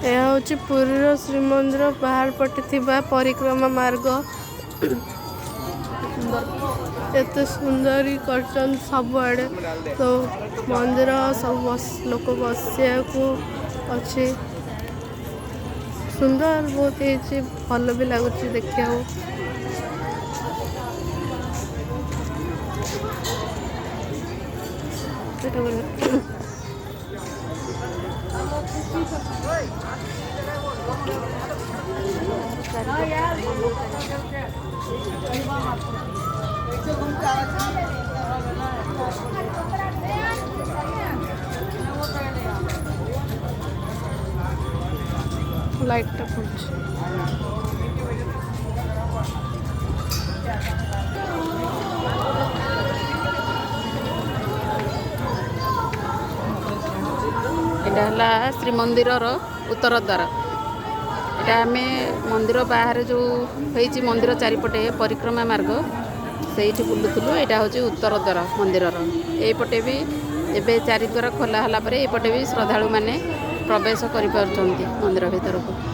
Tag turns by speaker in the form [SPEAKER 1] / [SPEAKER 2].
[SPEAKER 1] यह हूँ पुरीर श्रीमंदिर बाहर पटे थिबा परिक्रमा मार्ग एत सुंदर कर सबुआड़े तो मंदिर सब लोक बसिया को अच्छे सुंदर बहुत ही भल भी लगुच देखा लाइट टा
[SPEAKER 2] यहाँ श्रीमंदिर उत्तर द्वार यहाँ आम मंदिर बाहर जो होती मंदिर चारिपटे परिक्रमा मार्ग से बुलूलु यहाँ हूँ उत्तर द्वार मंदिर यपटे भी एवं चारिद्वार खोला होला परे एपटे भी श्रद्धालु माने प्रवेश कर मंदिर भीतर को।